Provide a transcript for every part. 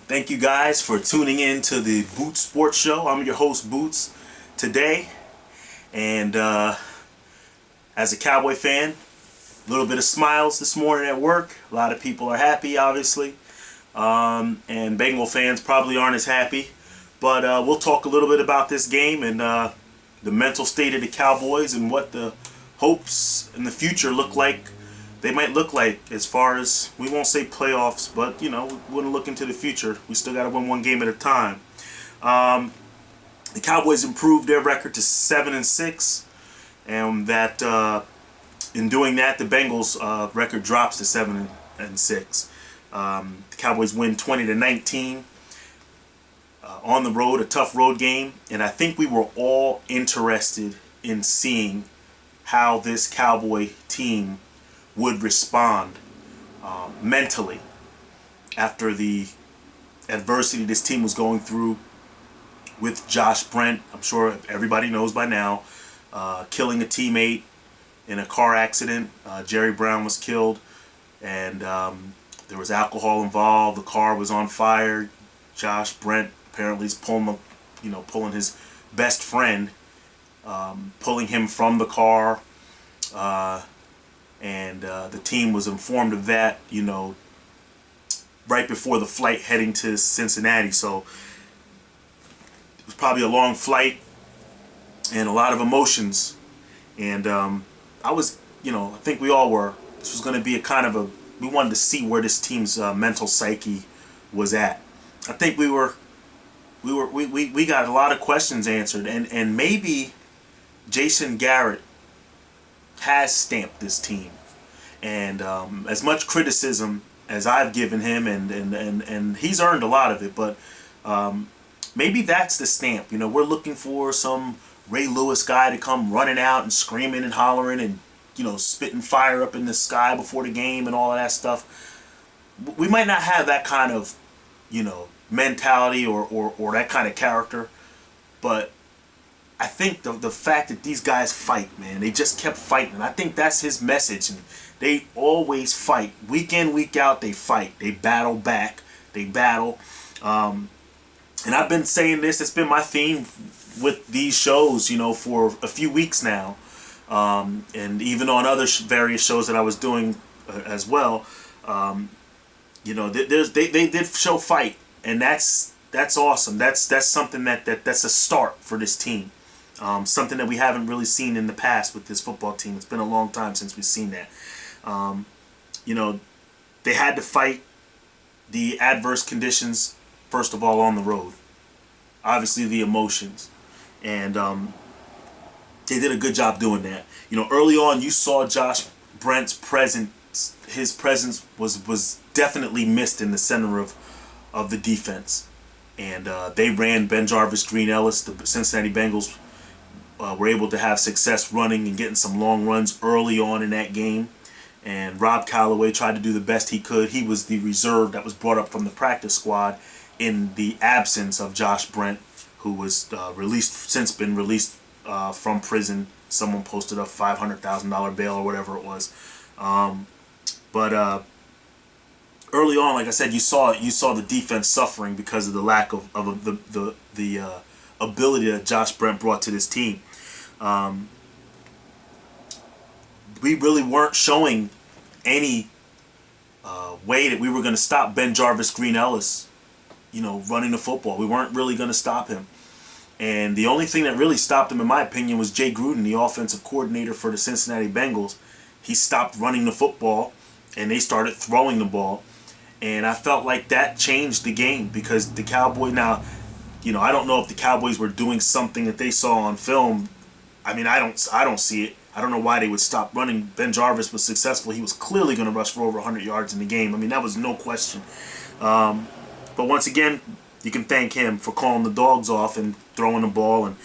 Thank you guys for tuning in to the Bootz Sports Show. I'm your host, Bootz, today. And as a Cowboy fan, a little bit of smiles this morning at work. A lot of people are happy, obviously. And Bengal fans probably aren't as happy. But we'll talk a little bit about this game and the mental state of the Cowboys and what the hopes in the future look like. They might look like, as far as, we won't say playoffs, but, we want to look into the future. We still got to win one game at a time. The Cowboys improved their record to 7-6, and that in doing that, the Bengals' record drops to 7-6. The Cowboys win 20-19 on the road, a tough road game, and I think we were all interested in seeing how this Cowboy team would respond mentally after the adversity this team was going through with Josh Brent. I'm sure everybody knows by now, killing a teammate in a car accident. Jerry Brown was killed, and there was alcohol involved. The car was on fire. Josh Brent apparently is pulling his best friend, pulling him from the car. And the team was informed of that, right before the flight heading to Cincinnati. So it was probably a long flight and a lot of emotions. And I was, I think we all were. This was going to be we wanted to see where this team's mental psyche was at. I think we got a lot of questions answered, and maybe Jason Garrett has stamped this team, and as much criticism as I've given him, and he's earned a lot of it, but maybe that's the stamp. We're looking for some Ray Lewis guy to come running out and screaming and hollering and spitting fire up in the sky before the game and all of that stuff. We might not have that kind of mentality or that kind of character, but I think the fact that these guys fight, man, they just kept fighting. And I think that's his message. And they always fight. Week in, week out, they fight. They battle back. They battle. And I've been saying this. It's been my theme with these shows, for a few weeks now. And even on other various shows that I was doing as well. They did show fight. And that's awesome. That's something that's a start for this team. Something that we haven't really seen in the past with this football team. It's been a long time since we've seen that. They had to fight the adverse conditions, first of all, on the road. Obviously, the emotions. And they did a good job doing that. Early on, you saw Josh Brent's presence. His presence was definitely missed in the center of the defense. And they ran Ben Jarvis, Green Ellis. The Cincinnati Bengals were able to have success running and getting some long runs early on in that game. And Rob Calloway tried to do the best he could. He was the reserve that was brought up from the practice squad in the absence of Josh Brent, who was since been released from prison. Someone posted a $500,000 bail or whatever it was. But early on, like I said, you saw the defense suffering because of the lack of the ability that Josh Brent brought to this team. We really weren't showing any way that we were going to stop Ben Jarvis, Green Ellis, running the football. We weren't really going to stop him. And the only thing that really stopped him, in my opinion, was Jay Gruden, the offensive coordinator for the Cincinnati Bengals. He stopped running the football, and they started throwing the ball. And I felt like that changed the game because the Cowboys now, I don't know if the Cowboys were doing something that they saw on film. I mean, I don't see it. I don't know why they would stop running. Ben Jarvis was successful. He was clearly going to rush for over 100 yards in the game. I mean, that was no question. But once again, you can thank him for calling the dogs off and throwing the ball. And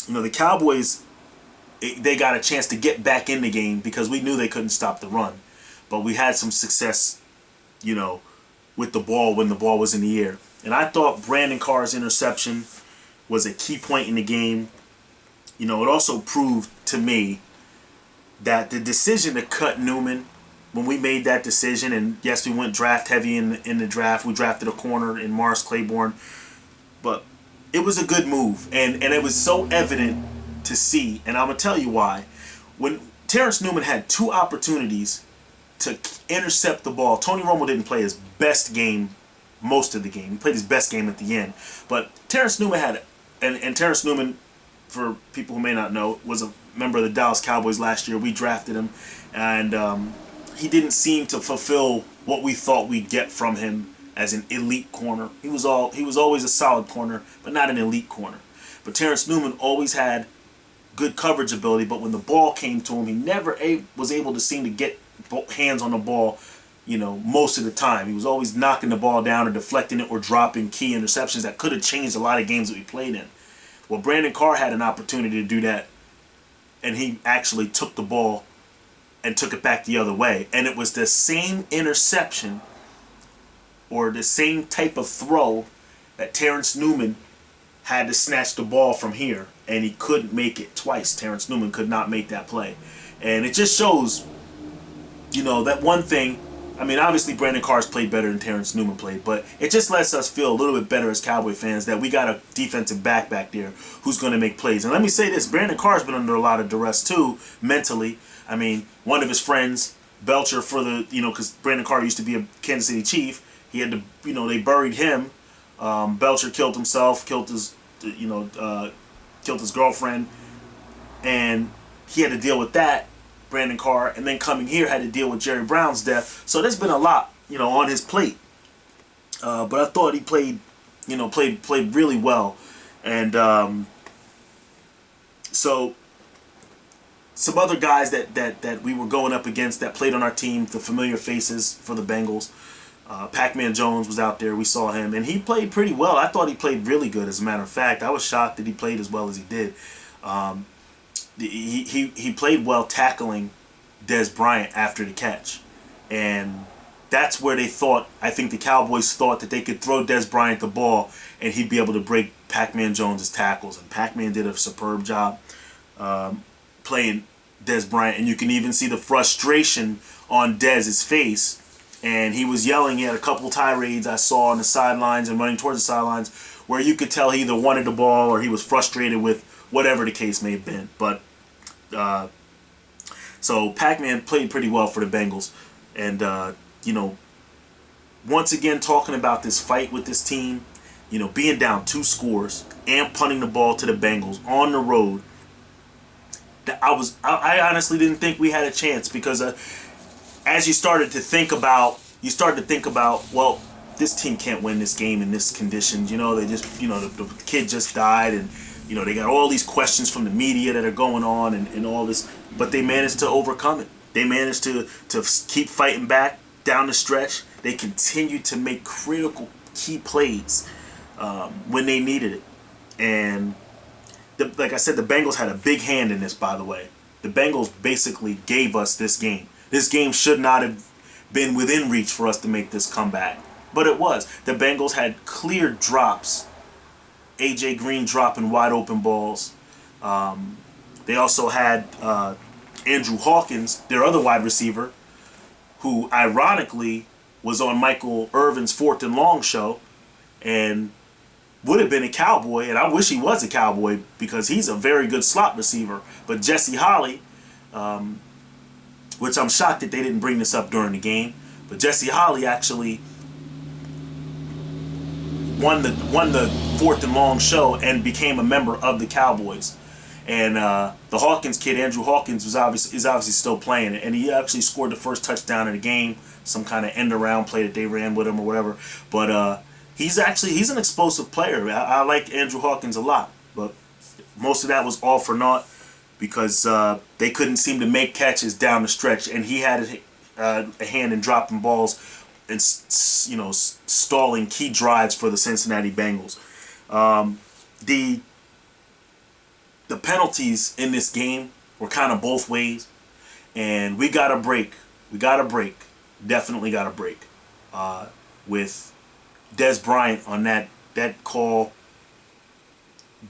the Cowboys, they got a chance to get back in the game because we knew they couldn't stop the run. But we had some success, with the ball when the ball was in the air. And I thought Brandon Carr's interception was a key point in the game. It also proved to me that the decision to cut Newman when we made that decision, and yes, we went draft heavy in the draft. We drafted a corner in Morris Claiborne, but it was a good move, and it was so evident to see, and I'm gonna tell you why. When Terrence Newman had two opportunities to intercept the ball, Tony Romo didn't play his best game most of the game. He played his best game at the end, but Terrence Newman had, and Terrence Newman, for people who may not know, was a member of the Dallas Cowboys last year. We drafted him, and he didn't seem to fulfill what we thought we'd get from him as an elite corner. He was always a solid corner, but not an elite corner. But Terrence Newman always had good coverage ability, but when the ball came to him, he never was able to seem to get hands on the ball, most of the time. He was always knocking the ball down or deflecting it or dropping key interceptions that could have changed a lot of games that we played in. Well, Brandon Carr had an opportunity to do that, and he actually took the ball and took it back the other way. And it was the same interception or the same type of throw that Terrence Newman had to snatch the ball from here, and he couldn't make it twice. Terrence Newman could not make that play. And it just shows, that one thing. I mean, obviously Brandon Carr's played better than Terrence Newman played, but it just lets us feel a little bit better as Cowboy fans that we got a defensive back there who's going to make plays. And let me say this, Brandon Carr's been under a lot of duress too, mentally. I mean, one of his friends, Belcher, because Brandon Carr used to be a Kansas City Chief, he had to, they buried him. Belcher killed himself, killed his girlfriend, and he had to deal with that, Brandon Carr, and then coming here had to deal with Jerry Brown's death. So there's been a lot, on his plate. But I thought he played really well, and so some other guys that we were going up against that played on our team, the familiar faces for the Bengals. Pac-Man Jones was out there. We saw him, and he played pretty well. I thought he played really good, as a matter of fact. I was shocked that he played as well as he did. He played well tackling Dez Bryant after the catch, and that's where I think the Cowboys thought that they could throw Dez Bryant the ball and he'd be able to break Pac-Man Jones' tackles, and Pac-Man did a superb job playing Dez Bryant, and you can even see the frustration on Dez's face. And he was yelling. He had a couple tirades I saw on the sidelines and running towards the sidelines where you could tell he either wanted the ball or he was frustrated with whatever the case may have been. But so Pac-Man played pretty well for the Bengals. And, once again, talking about this fight with this team, being down 2 scores and punting the ball to the Bengals on the road, I honestly didn't think we had a chance because as you started to think about, well, this team can't win this game in this conditions. They just, the kid just died, and, they got all these questions from the media that are going on and all this, but they managed to overcome it. They managed to keep fighting back down the stretch. They continued to make critical key plays when they needed it. And like I said, the Bengals had a big hand in this, by the way. The Bengals basically gave us this game. This game should not have been within reach for us to make this comeback. But it was. The Bengals had clear drops. A.J. Green dropping wide open balls. They also had Andrew Hawkins, their other wide receiver, who ironically was on Michael Irvin's 4th and Long show and would have been a Cowboy. And I wish he was a Cowboy because he's a very good slot receiver. But Jesse Holley, which I'm shocked that they didn't bring this up during the game, but Jesse Holley actually won the 4th and Long show and became a member of the Cowboys. And the Hawkins kid, Andrew Hawkins, is obviously still playing it, and he actually scored the first touchdown of the game, some kind of end around play that they ran with him or whatever. But he's an explosive player. I like Andrew Hawkins a lot, but most of that was all for naught, because they couldn't seem to make catches down the stretch, and he had a hand in dropping balls and stalling key drives for the Cincinnati Bengals. The penalties in this game were kind of both ways, and we got a break. Definitely got a break with Dez Bryant on that call,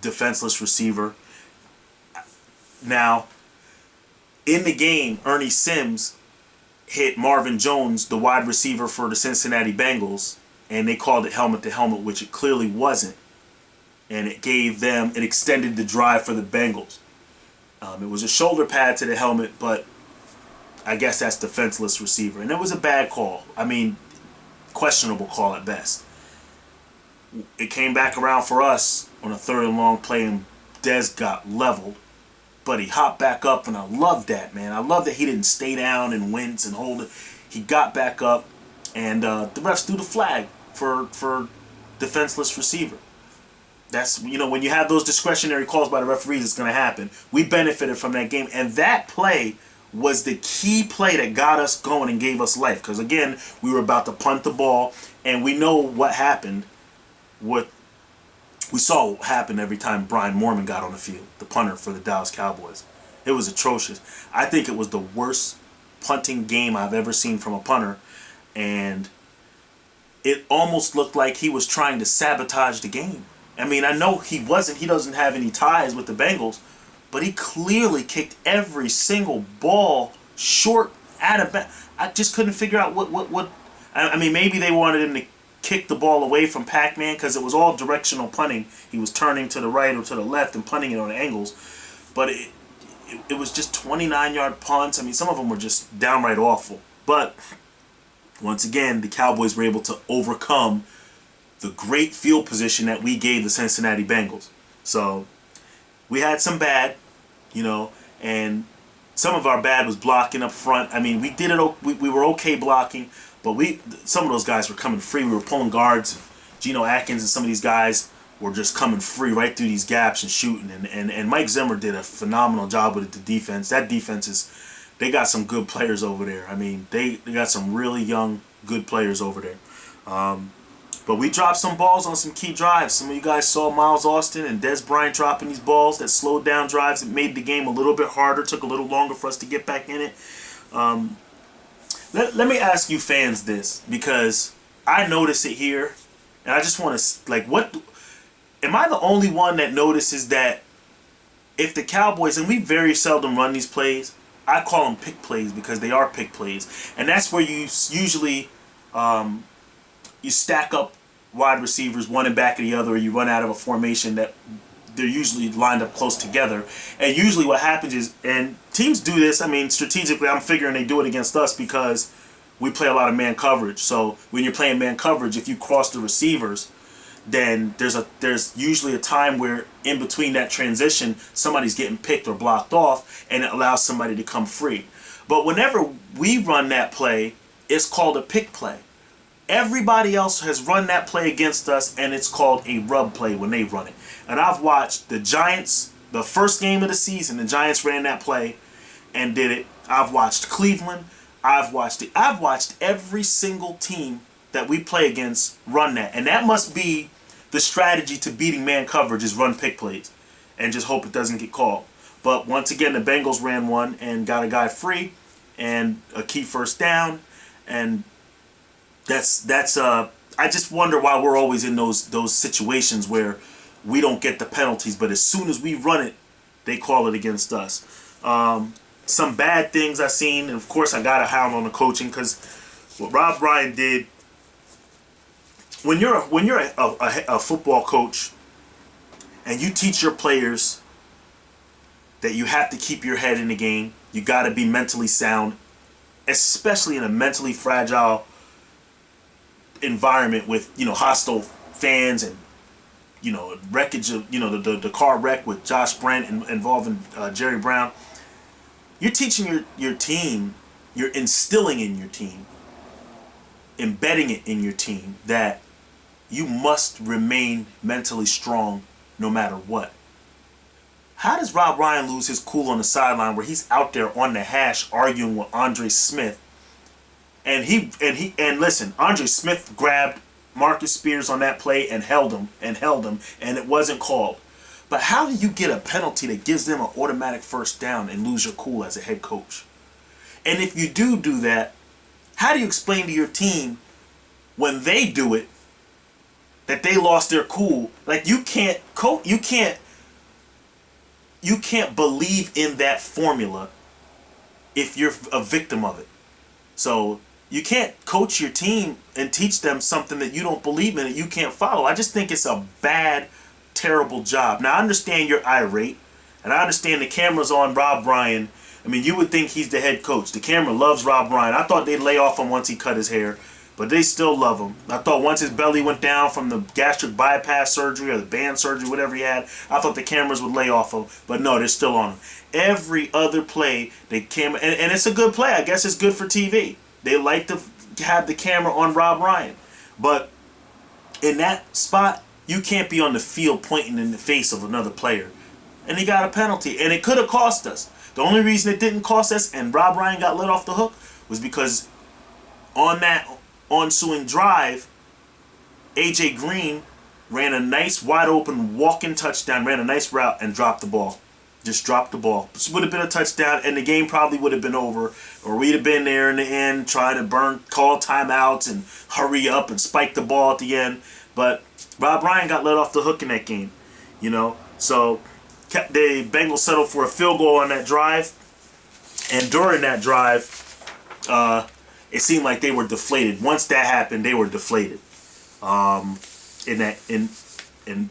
defenseless receiver. Now, in the game, Ernie Sims hit Marvin Jones, the wide receiver for the Cincinnati Bengals, and they called it helmet to helmet, which it clearly wasn't. And it extended the drive for the Bengals. It was a shoulder pad to the helmet, but I guess that's defenseless receiver. And it was a bad call. I mean, questionable call at best. It came back around for us on a 3rd and long play, and Dez got leveled. But he hopped back up, and I love that, man. I love that he didn't stay down and wince and hold it. He got back up, and the refs threw the flag for defenseless receiver. That's, when you have those discretionary calls by the referees, it's going to happen. We benefited from that game, and that play was the key play that got us going and gave us life. Because, again, we were about to punt the ball, and we know what happened. We saw what happened every time Brian Moorman got on the field, the punter for the Dallas Cowboys. It was atrocious. I think it was the worst punting game I've ever seen from a punter, and it almost looked like he was trying to sabotage the game. I mean, I know he wasn't. He doesn't have any ties with the Bengals, but he clearly kicked every single ball short out of bounds. I just couldn't figure out what. I mean, maybe they wanted him to kick the ball away from Pac-Man because it was all directional punting. He was turning to the right or to the left and punting it on angles, but it was just 29-yard punts. I mean, some of them were just downright awful. But once again, the Cowboys were able to overcome the great field position that we gave the Cincinnati Bengals. So we had some bad, and some of our bad was blocking up front. I mean, we did it. We were okay blocking, but some of those guys were coming free. We were pulling guards. Geno Atkins and some of these guys were just coming free right through these gaps and shooting. And Mike Zimmer did a phenomenal job with the defense. That defense they got some good players over there. I mean, they got some really young, good players over there. But we dropped some balls on some key drives. Some of you guys saw Miles Austin and Dez Bryant dropping these balls that slowed down drives. It made the game a little bit harder. Took a little longer for us to get back in it. Let me ask you fans this, because I notice it here, and I just want to, what... Am I the only one that notices that if the Cowboys, and we very seldom run these plays, I call them pick plays because they are pick plays. And that's where you usually... you stack up wide receivers one in back of the other, or you run out of a formation that they're usually lined up close together. And usually what happens is, and teams do this, I mean, strategically, I'm figuring they do it against us because we play a lot of man coverage. So when you're playing man coverage, if you cross the receivers, then there's usually a time where in between that transition, somebody's getting picked or blocked off, and it allows somebody to come free. But whenever we run that play, it's called a pick play. Everybody else has run that play against us, and it's called a rub play when they run it. And I've watched the Giants, the first game of the season, the Giants ran that play and did it. I've watched Cleveland. I've watched every single team that we play against run that. And that must be the strategy to beating man coverage, is run pick plays and just hope it doesn't get called. But once again, the Bengals ran one and got a guy free and a key first down, and that's I just wonder why we're always in those situations where we don't get the penalties, but as soon as we run it, they call it against us. Some bad things I've seen, and of course I got to hound on the coaching, because what Rob Ryan did, when you're a football coach and you teach your players that you have to keep your head in the game, you got to be mentally sound, especially in a mentally fragile environment with hostile fans and wreckage of the car wreck with Josh Brent involving Jerry Brown. You're teaching your team, you're instilling in your team, embedding it in your team that you must remain mentally strong no matter what. How does Rob Ryan lose his cool on the sideline where he's out there on the hash arguing with Andre Smith? And listen, Andre Smith grabbed Marcus Spears on that play and held him, and it wasn't called. But how do you get a penalty that gives them an automatic first down and lose your cool as a head coach? And if you do that, how do you explain to your team when they do it that they lost their cool? Like, you can't believe in that formula if you're a victim of it. So you can't coach your team and teach them something that you don't believe in, that you can't follow. I just think it's a bad, terrible job. Now, I understand you're irate, and I understand the camera's on Rob Ryan. I mean, you would think he's the head coach. The camera loves Rob Ryan. I thought they'd lay off him once he cut his hair, but they still love him. I thought once his belly went down from the gastric bypass surgery or the band surgery, whatever he had, I thought the cameras would lay off him, but no, they're still on him. Every other play, they camera, and it's a good play. I guess it's good for TV. They like to have the camera on Rob Ryan, but in that spot, you can't be on the field pointing in the face of another player. And he got a penalty, and it could have cost us. The only reason it didn't cost us and Rob Ryan got let off the hook was because on that ensuing drive, AJ Green ran a nice wide open walk-in touchdown, ran a nice route, and dropped the ball. Just dropped the ball. This would have been a touchdown, and the game probably would have been over, or we'd have been there in the end trying to call timeouts and hurry up and spike the ball at the end. But Rob Ryan got let off the hook in that game, you know. So the Bengals settled for a field goal on that drive, and during that drive, it seemed like they were deflated. Once that happened, they were deflated,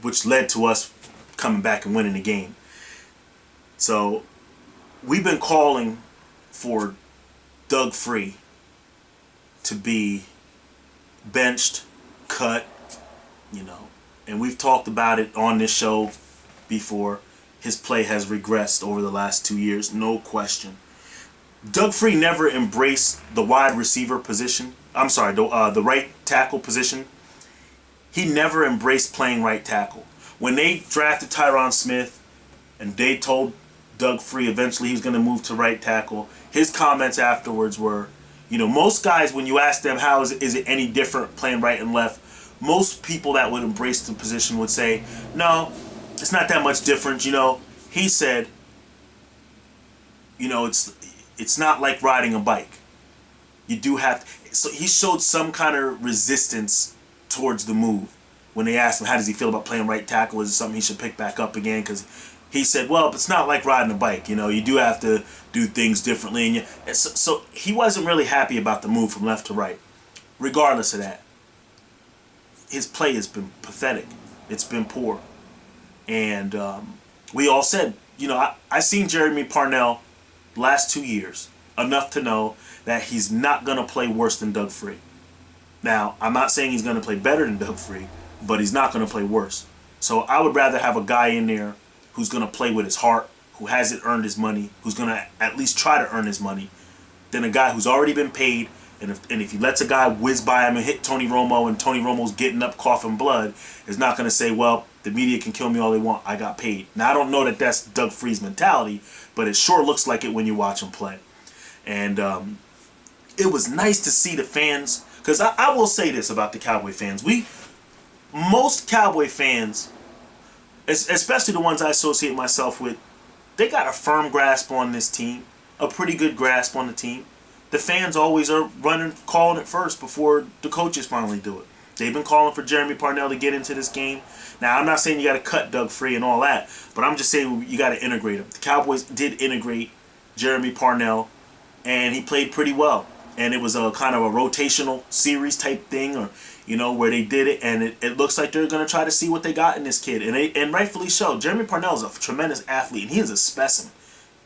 which led to us coming back and winning the game. So we've been calling for Doug Free to be benched, cut, you know, and we've talked about it on this show before. His play has regressed over the last 2 years, no question. Doug Free never embraced the wide receiver position. I'm sorry, the right tackle position. He never embraced playing right tackle. When they drafted Tyron Smith and they told Doug Free eventually he was going to move to right tackle, his comments afterwards were, you know, most guys, when you ask them how is it any different playing right and left, most people that would embrace the position would say, no, it's not that much different. You know, he said, you know, it's not like riding a bike. You do have to, so he showed some kind of resistance towards the move when they asked him how does he feel about playing right tackle, is it something he should pick back up again, because he said, well, it's not like riding a bike, you know, you do have to do things differently, and so he wasn't really happy about the move from left to right. Regardless of that, his play has been pathetic. It's been poor. And we all said, you know, I seen Jeremy Parnell last 2 years enough to know that he's not going to play worse than Doug Free. Now, I'm not saying he's going to play better than Doug Free, but he's not going to play worse. So I would rather have a guy in there who's going to play with his heart, who hasn't earned his money, who's going to at least try to earn his money, than a guy who's already been paid. And if he lets a guy whiz by him and hit Tony Romo, and Tony Romo's getting up coughing blood, is not going to say, well, the media can kill me all they want, I got paid. Now, I don't know that that's Doug Free's mentality, but it sure looks like it when you watch him play. And it was nice to see the fans, because I will say this about the Cowboy fans. Most Cowboy fans, especially the ones I associate myself with, they got a firm grasp on this team, a pretty good grasp on the team. The fans always are calling it first before the coaches finally do it. They've been calling for Jeremy Parnell to get into this game. Now, I'm not saying you got to cut Doug Free and all that, but I'm just saying you got to integrate him. The Cowboys did integrate Jeremy Parnell, and he played pretty well. And it was a kind of a rotational series type thing, or you know, where they did it, and it looks like they're going to try to see what they got in this kid, and rightfully so. Jeremy Parnell is a tremendous athlete, and he is a specimen.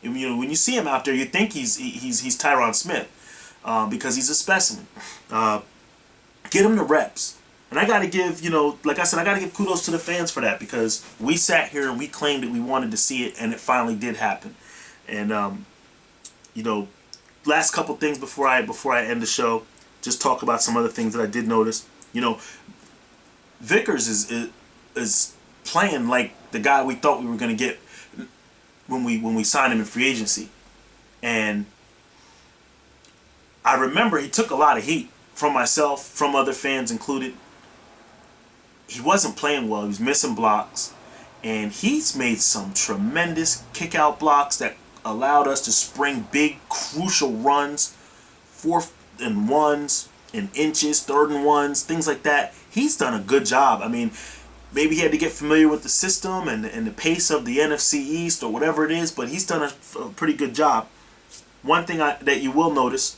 You know, when you see him out there, you think he's Tyron Smith, because he's a specimen. Get him the reps. And I got to give, you know, like I said, I got to give kudos to the fans for that, because we sat here and we claimed that we wanted to see it, and it finally did happen. And, you know, last couple things before I end the show, just talk about some other things that I did notice. You know, Vickers is playing like the guy we thought we were going to get when we signed him in free agency. And I remember he took a lot of heat from myself, from other fans included. He wasn't playing well. He was missing blocks. And he's made some tremendous kick-out blocks that allowed us to spring big, crucial runs, 4th and 1s, in inches, 3rd and 1s, things like that. He's done a good job. I mean, maybe he had to get familiar with the system and the pace of the NFC East or whatever it is, but he's done a pretty good job. One thing that you will notice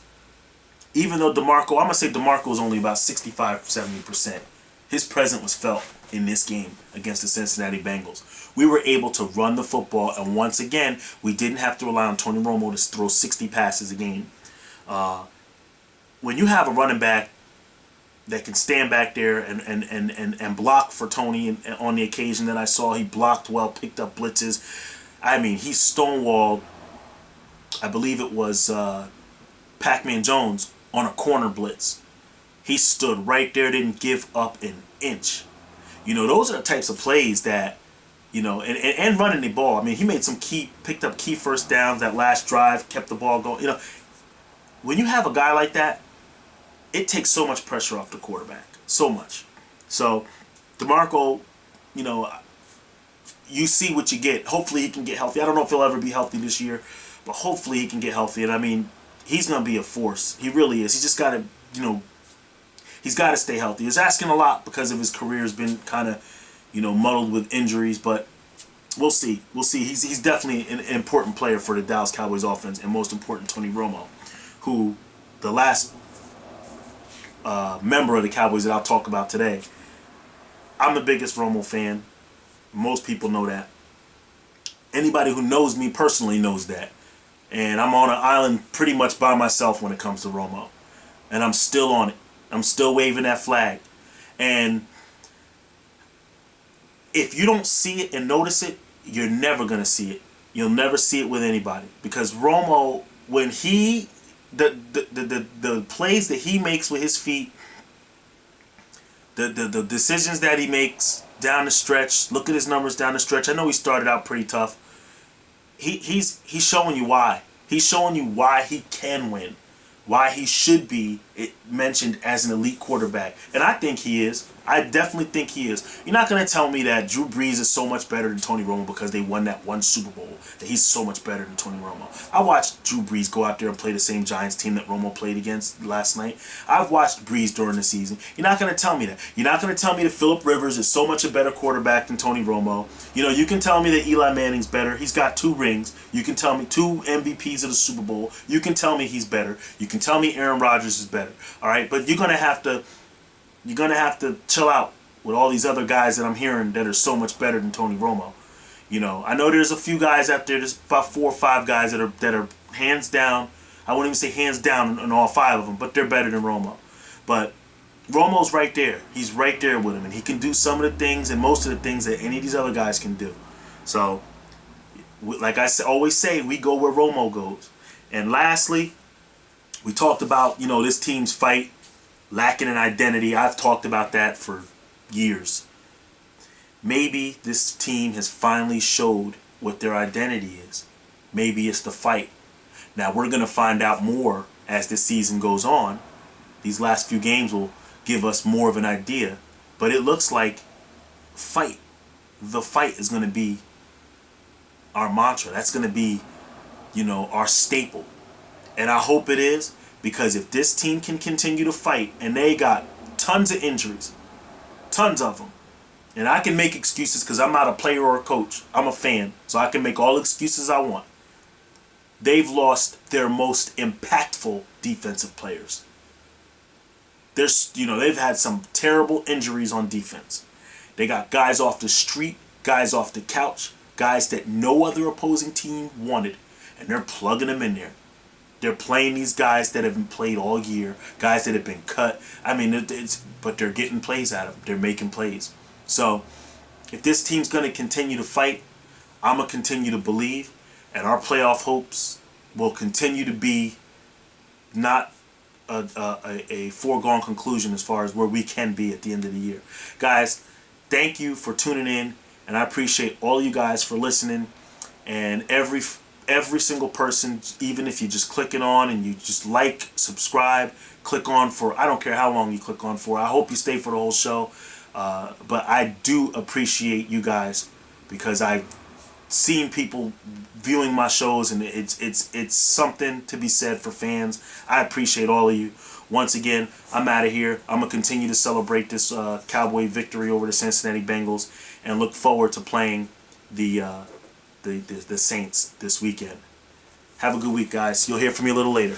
even though DeMarco, I'm going to say DeMarco was only about 65, 70%. His presence was felt in this game against the Cincinnati Bengals. We were able to run the football, and once again, we didn't have to rely on Tony Romo to throw 60 passes a game. When you have a running back that can stand back there and block for Tony, and on the occasion that I saw, he blocked well, picked up blitzes. I mean, he stonewalled, I believe it was Pac-Man Jones on a corner blitz. He stood right there, didn't give up an inch. You know, those are the types of plays that, you know, and running the ball. I mean, he made some picked up key first downs. That last drive kept the ball going. You know, when you have a guy like that, it takes so much pressure off the quarterback. So much. So, DeMarco, you know, you see what you get. Hopefully he can get healthy. I don't know if he'll ever be healthy this year, but hopefully he can get healthy. And I mean, he's going to be a force. He really is. He just got to, you know, he's got to stay healthy. He's asking a lot because of his career has been kind of, you know, muddled with injuries, but we'll see. We'll see. He's definitely an important player for the Dallas Cowboys offense, and most important, Tony Romo, who the last member of the Cowboys that I'll talk about today. I'm the biggest Romo fan. Most people know that. Anybody who knows me personally knows that. And I'm on an island pretty much by myself when it comes to Romo. And I'm still on it. I'm still waving that flag. And if you don't see it and notice it, you're never going to see it. You'll never see it with anybody. Because Romo, when he, the plays that he makes with his feet, the decisions that he makes down the stretch, look at his numbers down the stretch. I know he started out pretty tough. He's showing you why. He's showing you why he can win. Why he should be mentioned as an elite quarterback. And I think he is. I definitely think he is. You're not going to tell me that Drew Brees is so much better than Tony Romo because they won that one Super Bowl, that he's so much better than Tony Romo. I watched Drew Brees go out there and play the same Giants team that Romo played against last night. I've watched Brees during the season. You're not going to tell me that. You're not going to tell me that Phillip Rivers is so much a better quarterback than Tony Romo. You know, you can tell me that Eli Manning's better. He's got 2 rings. You can tell me 2 MVPs of the Super Bowl. You can tell me he's better. You can tell me Aaron Rodgers is better. All right, but you're going to have to chill out with all these other guys that I'm hearing that are so much better than Tony Romo. You know, I know there's a few guys out there, there's about 4 or 5 guys that are hands down. I wouldn't even say hands down in all 5 of them, but they're better than Romo. But Romo's right there. He's right there with him, and he can do some of the things and most of the things that any of these other guys can do. So, like I always say, we go where Romo goes. And lastly, we talked about, you know, this team's fight, lacking an identity. I've talked about that for years. Maybe this team has finally showed what their identity is. Maybe it's the fight. Now, we're going to find out more as this season goes on. These last few games will give us more of an idea. But it looks like fight. The fight is going to be our mantra. That's going to be, you know, our staple. And I hope it is, because if this team can continue to fight, and they got tons of injuries, tons of them, and I can make excuses because I'm not a player or a coach. I'm a fan, so I can make all the excuses I want. They've lost their most impactful defensive players. They've had some terrible injuries on defense. They got guys off the street, guys off the couch, guys that no other opposing team wanted, and they're plugging them in there. They're playing these guys that have been played all year, guys that have been cut. I mean, but they're getting plays out of them. They're making plays. So, if this team's going to continue to fight, I'm going to continue to believe, and our playoff hopes will continue to be not a foregone conclusion as far as where we can be at the end of the year. Guys, thank you for tuning in, and I appreciate all you guys for listening, and every single person, even if you just click it on and you just like, subscribe, click on for, I don't care how long you click on for. I hope you stay for the whole show. But I do appreciate you guys, because I've seen people viewing my shows, and it's something to be said for fans. I appreciate all of you. Once again, I'm out of here. I'm going to continue to celebrate this Cowboy victory over the Cincinnati Bengals, and look forward to playing the Saints this weekend. Have a good week, guys. You'll hear from me a little later.